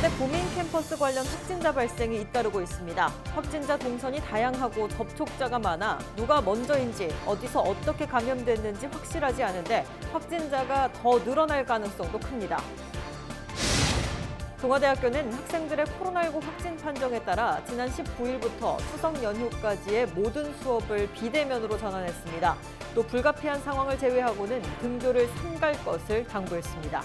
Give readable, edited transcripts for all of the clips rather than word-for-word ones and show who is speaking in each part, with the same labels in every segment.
Speaker 1: 동아대 부민 캠퍼스 관련 확진자 발생이 잇따르고 있습니다. 확진자 동선이 다양하고 접촉자가 많아 누가 먼저인지 어디서 어떻게 감염됐는지 확실하지 않은데 확진자가 더 늘어날 가능성도 큽니다. 동아대학교는 학생들의 코로나19 확진 판정에 따라 지난 19일부터 추석 연휴까지의 모든 수업을 비대면으로 전환했습니다. 또 불가피한 상황을 제외하고는 등교를 삼갈 것을 당부했습니다.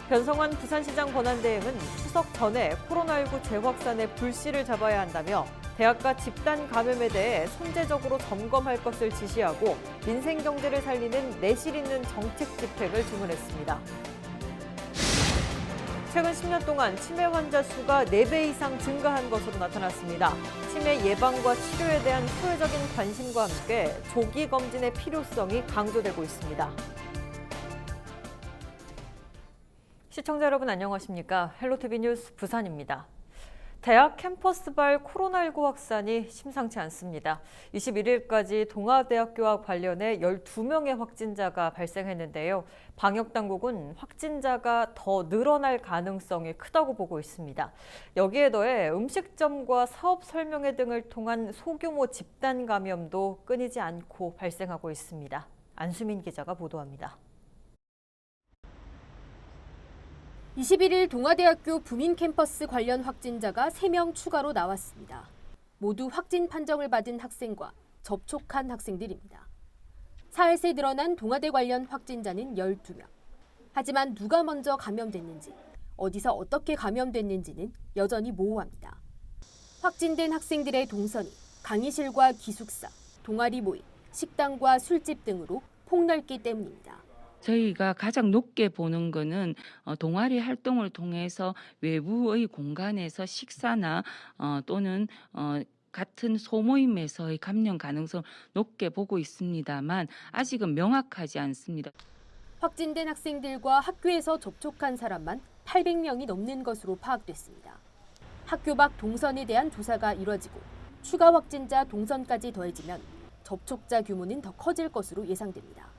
Speaker 1: 변성환 부산시장 권한대행은 추석 전에 코로나19 재확산의 불씨를 잡아야 한다며 대학가 집단 감염에 대해 선제적으로 점검할 것을 지시하고 민생 경제를 살리는 내실 있는 정책 집행을 주문했습니다. 최근 10년 동안 치매 환자 수가 4배 이상 증가한 것으로 나타났습니다. 치매 예방과 치료에 대한 효율적인 관심과 함께 조기 검진의 필요성이 강조되고 있습니다. 시청자 여러분 안녕하십니까? 헬로티비 뉴스 부산입니다. 대학 캠퍼스발 코로나19 확산이 심상치 않습니다. 21일까지 동아대학교와 관련해 12명의 확진자가 발생했는데요. 방역당국은 확진자가 더 늘어날 가능성이 크다고 보고 있습니다. 여기에 더해 음식점과 사업 설명회 등을 통한 소규모 집단 감염도 끊이지 않고 발생하고 있습니다. 안수민 기자가 보도합니다.
Speaker 2: 21일 동아대학교 부민 캠퍼스 관련 확진자가 3명 추가로 나왔습니다. 모두 확진 판정을 받은 학생과 접촉한 학생들입니다. 사흘새 늘어난 동아대 관련 확진자는 12명. 하지만 누가 먼저 감염됐는지, 어디서 어떻게 감염됐는지는 여전히 모호합니다. 확진된 학생들의 동선이 강의실과 기숙사, 동아리 모임, 식당과 술집 등으로 폭넓기 때문입니다.
Speaker 3: 저희가 가장 높게 보는 거는 동아리 활동을 통해서 외부의 공간에서 식사나 또는 같은 소모임에서의 감염 가능성을 높게 보고 있습니다만 아직은 명확하지 않습니다.
Speaker 2: 확진된 학생들과 학교에서 접촉한 사람만 800명이 넘는 것으로 파악됐습니다. 학교 밖 동선에 대한 조사가 이뤄지고 추가 확진자 동선까지 더해지면 접촉자 규모는 더 커질 것으로 예상됩니다.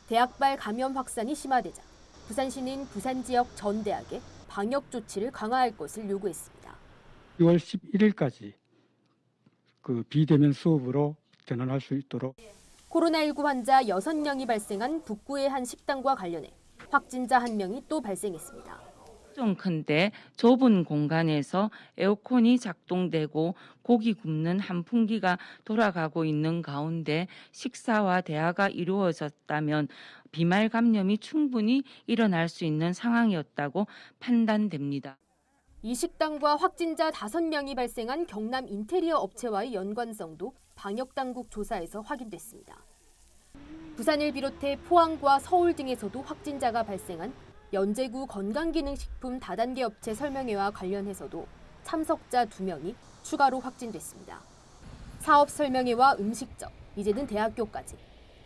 Speaker 2: 대학발 감염 확산이 심화되자 부산시는 부산 지역 전 대학에 방역 조치를 강화할 것을 요구했습니다.
Speaker 4: 6월 11일까지 비대면 수업으로 전환할 수 있도록.
Speaker 2: 코로나19 환자 6명이 발생한 북구의 한 식당과 관련해 확진자 1명이 또 발생했습니다.
Speaker 3: 큰데 좁은 공간에서 에어컨이 작동되고 고기 굽는 한풍기가 돌아가고 있는 가운데 식사와 대화가 이루어졌다면 비말 감염이 충분히 일어날 수 있는 상황이었다고 판단됩니다.
Speaker 2: 이 식당과 확진자 5명이 발생한 경남 인테리어 업체와의 연관성도 방역당국 조사에서 확인됐습니다. 부산을 비롯해 포항과 서울 등에서도 확진자가 발생한 연제구 건강기능식품 다단계 업체 설명회와 관련해서도 참석자 2명이 추가로 확진됐습니다. 사업 설명회와 음식점, 이제는 대학교까지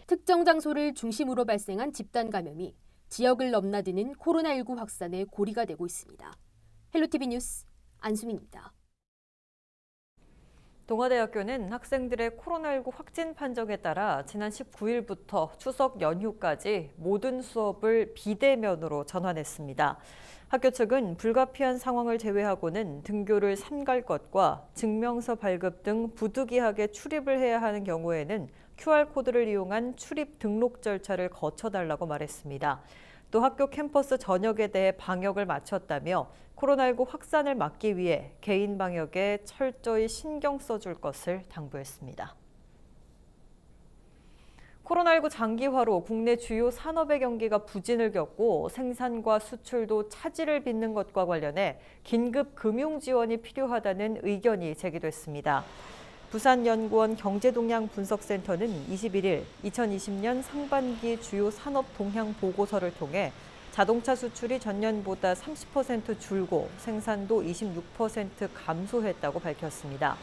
Speaker 2: 특정 장소를 중심으로 발생한 집단 감염이 지역을 넘나드는 코로나19 확산의 고리가 되고 있습니다. 헬로티비 뉴스 안수민입니다.
Speaker 1: 동아대학교는 학생들의 코로나19 확진 판정에 따라 지난 19일부터 추석 연휴까지 모든 수업을 비대면으로 전환했습니다. 학교 측은 불가피한 상황을 제외하고는 등교를 삼갈 것과 증명서 발급 등 부득이하게 출입을 해야 하는 경우에는 QR코드를 이용한 출입 등록 절차를 거쳐달라고 말했습니다. 또 학교 캠퍼스 전역에 대해 방역을 마쳤다며 코로나19 확산을 막기 위해 개인 방역에 철저히 신경 써줄 것을 당부했습니다. 코로나19 장기화로 국내 주요 산업의 경기가 부진을 겪고 생산과 수출도 차질을 빚는 것과 관련해 긴급 금융 지원이 필요하다는 의견이 제기됐습니다. 부산연구원 경제동향분석센터는 21일 2020년 상반기 주요 산업 동향 보고서를 통해 자동차 수출이 전년보다 30% 줄고 생산도 26% 감소했다고 밝혔습니다.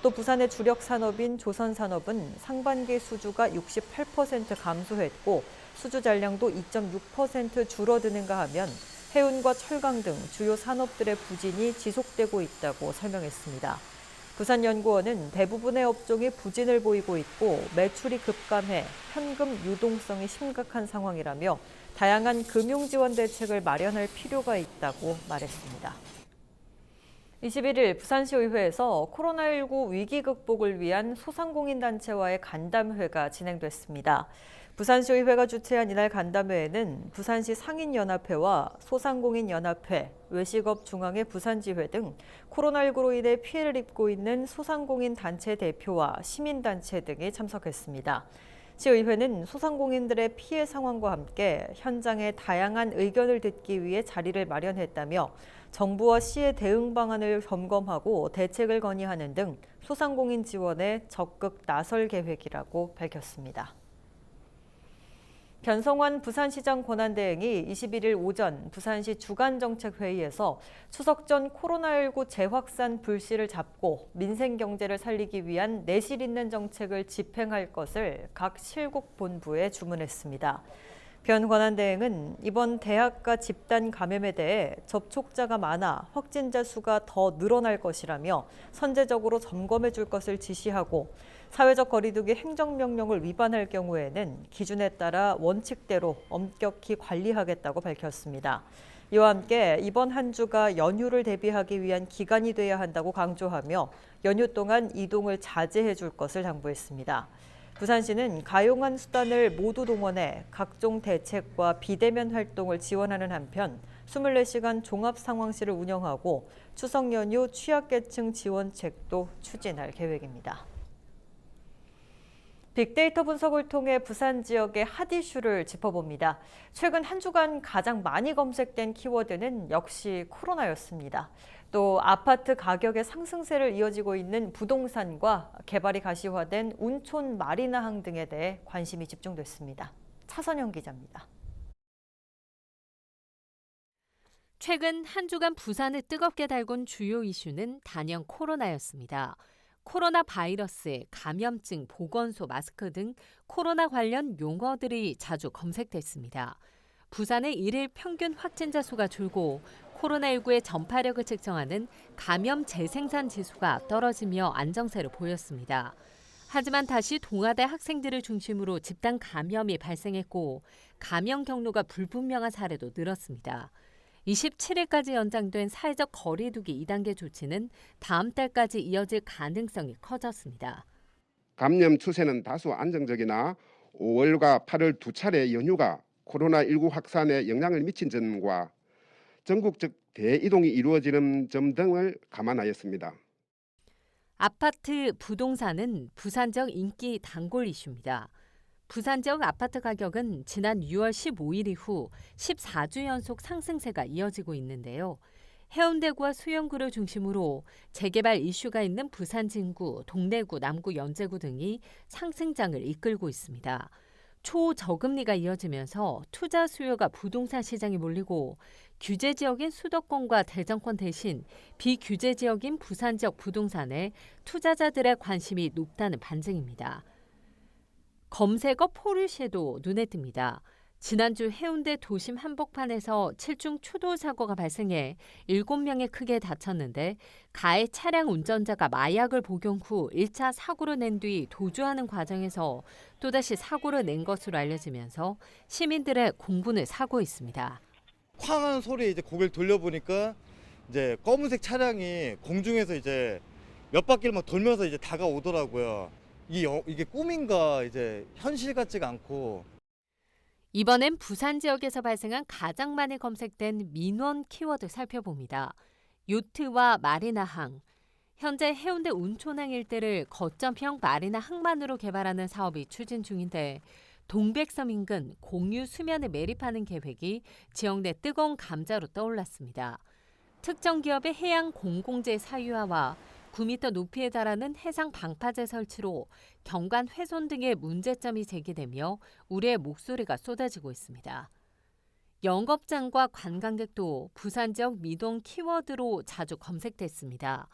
Speaker 1: 또 부산의 주력 산업인 조선산업은 상반기 수주가 68% 감소했고 수주 잔량도 2.6% 줄어드는가 하면 해운과 철강 등 주요 산업들의 부진이 지속되고 있다고 설명했습니다. 부산연구원은 대부분의 업종이 부진을 보이고 있고 매출이 급감해 현금 유동성이 심각한 상황이라며 다양한 금융 지원 대책을 마련할 필요가 있다고 말했습니다. 21일 부산시의회에서 코로나19 위기 극복을 위한 소상공인단체와의 간담회가 진행됐습니다. 부산시의회가 주최한 이날 간담회에는 부산시 상인연합회와 소상공인연합회, 외식업중앙회 부산지회 등 코로나19로 인해 피해를 입고 있는 소상공인 단체 대표와 시민단체 등이 참석했습니다. 시의회는 소상공인들의 피해 상황과 함께 현장의 다양한 의견을 듣기 위해 자리를 마련했다며 정부와 시의 대응 방안을 점검하고 대책을 건의하는 등 소상공인 지원에 적극 나설 계획이라고 밝혔습니다. 변성환 부산시장 권한대행이 21일 오전 부산시 주간정책회의에서 추석 전 코로나19 재확산 불씨를 잡고 민생 경제를 살리기 위한 내실 있는 정책을 집행할 것을 각 실국 본부에 주문했습니다. 변 권한대행은 이번 대학가 집단 감염에 대해 접촉자가 많아 확진자 수가 더 늘어날 것이라며 선제적으로 점검해 줄 것을 지시하고 사회적 거리두기 행정명령을 위반할 경우에는 기준에 따라 원칙대로 엄격히 관리하겠다고 밝혔습니다. 이와 함께 이번 한 주가 연휴를 대비하기 위한 기간이 돼야 한다고 강조하며 연휴 동안 이동을 자제해 줄 것을 당부했습니다. 부산시는 가용한 수단을 모두 동원해 각종 대책과 비대면 활동을 지원하는 한편 24시간 종합상황실을 운영하고 추석 연휴 취약계층 지원책도 추진할 계획입니다. 빅데이터 분석을 통해 부산 지역의 핫 이슈를 짚어봅니다. 최근 한 주간 가장 많이 검색된 키워드는 역시 코로나였습니다. 또 아파트 가격의 상승세를 이어지고 있는 부동산과 개발이 가시화된 운촌 마리나항 등에 대해 관심이 집중됐습니다. 차선영 기자입니다.
Speaker 2: 최근 한 주간 부산을 뜨겁게 달군 주요 이슈는 단연 코로나였습니다. 코로나 바이러스, 감염증, 보건소, 마스크 등 코로나 관련 용어들이 자주 검색됐습니다. 부산의 일일 평균 확진자 수가 줄고 코로나19의 전파력을 측정하는 감염 재생산 지수가 떨어지며 안정세를 보였습니다. 하지만 다시 동아대 학생들을 중심으로 집단 감염이 발생했고 감염 경로가 불분명한 사례도 늘었습니다. 27일까지 연장된 사회적 거리두기 2단계 조치는 다음 달까지 이어질 가능성이 커졌습니다.
Speaker 5: 감염 추세는 다소 안정적이나 5월과 8월 두 차례 연휴가 코로나19 확산에 영향을 미친 점과 전국적 대이동이 이루어지는 점 등을 감안하였습니다.
Speaker 2: 아파트, 부동산은 부산 지역 인기 단골 이슈입니다. 부산 지역 아파트 가격은 지난 6월 15일 이후 14주 연속 상승세가 이어지고 있는데요. 해운대구와 수영구를 중심으로 재개발 이슈가 있는 부산 진구, 동래구, 남구, 연제구 등이 상승장을 이끌고 있습니다. 초저금리가 이어지면서 투자 수요가 부동산 시장에 몰리고 규제 지역인 수도권과 대전권 대신 비규제 지역인 부산 지역 부동산에 투자자들의 관심이 높다는 반증입니다. 검색어 포르쉐도 눈에 띕니다. 지난주 해운대 도심 한복판에서 7중 추돌 사고가 발생해 7명이 크게 다쳤는데 가해 차량 운전자가 마약을 복용 후 1차 사고를 낸 뒤 도주하는 과정에서 또다시 사고를 낸 것으로 알려지면서 시민들의 공분을 사고 있습니다.
Speaker 6: 쾅 하는 소리에 이제 고개를 돌려보니까 이제 검은색 차량이 공중에서 이제 몇 바퀴를 막 돌면서 이제 다가오더라고요. 이게 꿈인가 이제 현실 같지가 않고.
Speaker 2: 이번엔 부산 지역에서 발생한 가장 많이 검색된 민원 키워드 살펴봅니다. 요트와 마리나항. 현재 해운대 운촌항 일대를 거점형 마리나 항만으로 개발하는 사업이 추진 중인데 동백섬 인근 공유 수면에 매립하는 계획이 지역 내 뜨거운 감자로 떠올랐습니다. 특정 기업의 해양 공공재 사유화와 9m 높이에 달하는 해상 방파제 설치로 경관 훼손 등의 문제점이 제기되며 우려의 목소리가 쏟아지고 있습니다. 영업장과 관광객도 부산 지역 미동 키워드로 자주 검색됐습니다.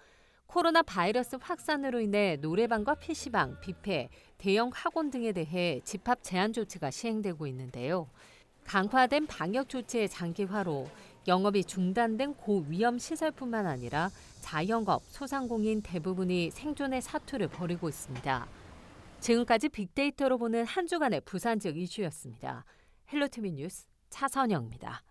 Speaker 2: 코로나 바이러스 확산으로 인해 노래방과 PC방, 뷔페, 대형 학원 등에 대해 집합 제한 조치가 시행되고 있는데요. 강화된 방역 조치의 장기화로 영업이 중단된 고위험 시설뿐만 아니라 자영업, 소상공인 대부분이 생존의 사투를 벌이고 있습니다. 지금까지 빅데이터로 보는 한 주간의 부산 지역 이슈였습니다. 헬로티비 뉴스
Speaker 7: 차선영입니다.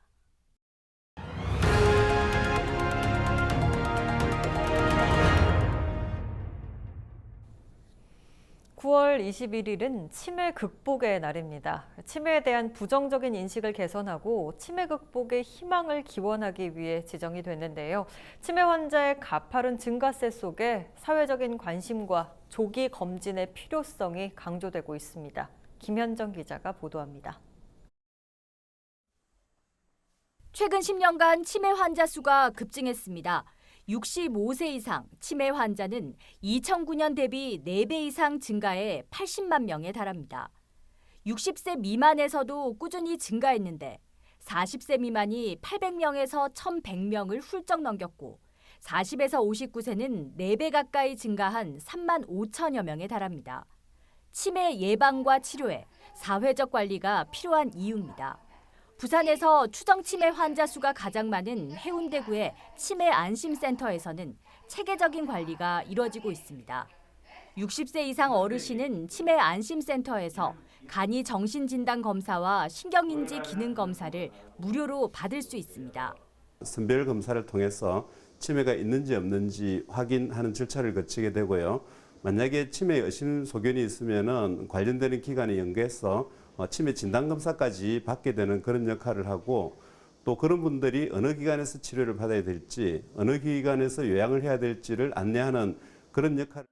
Speaker 1: 9월 21일은 치매 극복의 날입니다. 치매에 대한 부정적인 인식을 개선하고 치매 극복의 희망을 기원하기 위해 지정이 됐는데요. 치매 환자의 가파른 증가세 속에 사회적인 관심과 조기 검진의 필요성이 강조되고 있습니다. 김현정 기자가 보도합니다.
Speaker 8: 최근 10년간 치매 환자 수가 급증했습니다. 65세 이상 치매 환자는 2009년 대비 4배 이상 증가해 80만 명에 달합니다. 60세 미만에서도 꾸준히 증가했는데 40세 미만이 800명에서 1,100명을 훌쩍 넘겼고 40에서 59세는 4배 가까이 증가한 3만 5천여 명에 달합니다. 치매 예방과 치료에 사회적 관리가 필요한 이유입니다. 부산에서 추정 치매 환자 수가 가장 많은 해운대구의 치매 안심센터에서는 체계적인 관리가 이뤄지고 있습니다. 60세 이상 어르신은 치매 안심센터에서 간이 정신진단 검사와 신경인지 기능 검사를 무료로 받을 수 있습니다.
Speaker 9: 선별 검사를 통해서 치매가 있는지 없는지 확인하는 절차를 거치게 되고요. 만약에 치매 의심 소견이 있으면은 관련되는 기관에 연계해서 치매 진단검사까지 받게 되는 그런 역할을 하고 또 그런 분들이 어느 기관에서 치료를 받아야 될지 어느 기관에서 요양을 해야 될지를 안내하는 그런 역할을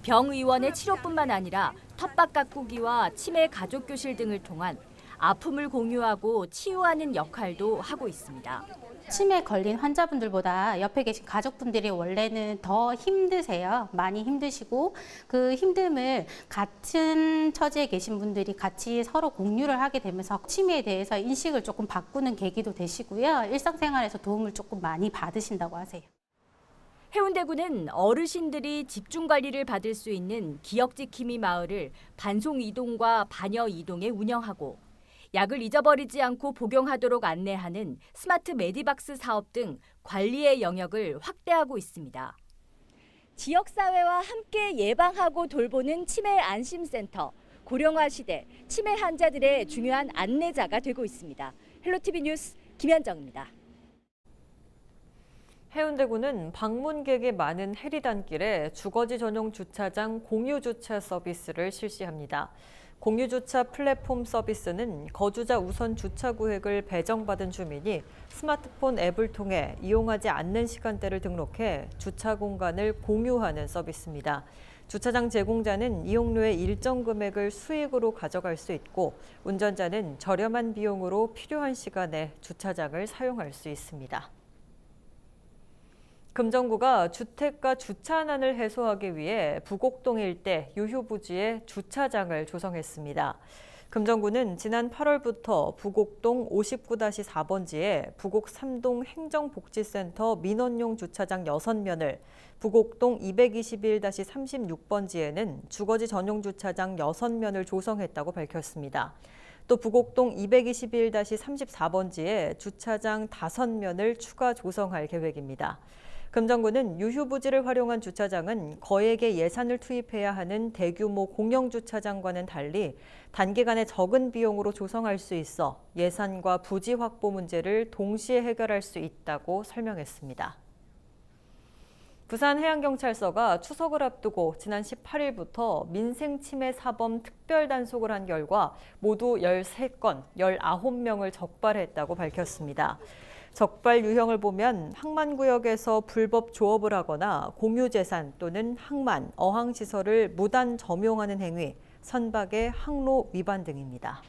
Speaker 8: 병의원의 치료뿐만 아니라 텃밭 가꾸기와 치매 가족교실 등을 통한 아픔을 공유하고 치유하는 역할도 하고 있습니다.
Speaker 10: 치매 걸린 환자분들보다 옆에 계신 가족분들이 원래는 더 힘드세요. 많이 힘드시고 그 힘듦을 같은 처지에 계신 분들이 같이 서로 공유를 하게 되면서 치매에 대해서 인식을 조금 바꾸는 계기도 되시고요. 일상생활에서 도움을 조금 많이 받으신다고 하세요.
Speaker 8: 해운대구는 어르신들이 집중관리를 받을 수 있는 기억지킴이 마을을 반송이동과 반여이동에 운영하고 약을 잊어버리지 않고 복용하도록 안내하는 스마트 메디박스 사업 등 관리의 영역을 확대하고 있습니다. 지역사회와 함께 예방하고 돌보는 치매 안심센터, 고령화 시대 치매 환자들의 중요한 안내자가 되고 있습니다. 헬로티비 뉴스 김현정입니다.
Speaker 1: 해운대구는 방문객이 많은 해리단길에 주거지 전용 주차장 공유 주차 서비스를 실시합니다. 공유 주차 플랫폼 서비스는 거주자 우선 주차 구획을 배정받은 주민이 스마트폰 앱을 통해 이용하지 않는 시간대를 등록해 주차 공간을 공유하는 서비스입니다. 주차장 제공자는 이용료의 일정 금액을 수익으로 가져갈 수 있고 운전자는 저렴한 비용으로 필요한 시간에 주차장을 사용할 수 있습니다. 금정구가 주택가 주차난을 해소하기 위해 부곡동 일대 유휴부지에 주차장을 조성했습니다. 금정구는 지난 8월부터 부곡동 59-4번지에 부곡 3동 행정복지센터 민원용 주차장 6면을, 부곡동 221-36번지에는 주거지 전용 주차장 6면을 조성했다고 밝혔습니다. 또 부곡동 221-34번지에 주차장 5면을 추가 조성할 계획입니다. 금정구는 유휴부지를 활용한 주차장은 거액의 예산을 투입해야 하는 대규모 공영주차장과는 달리 단기간에 적은 비용으로 조성할 수 있어 예산과 부지 확보 문제를 동시에 해결할 수 있다고 설명했습니다. 부산해양경찰서가 추석을 앞두고 지난 18일부터 민생침해 사범 특별단속을 한 결과 모두 13건, 19명을 적발했다고 밝혔습니다. 적발 유형을 보면 항만구역에서 불법 조업을 하거나 공유재산 또는 항만, 어항시설을 무단 점용하는 행위, 선박의 항로 위반 등입니다.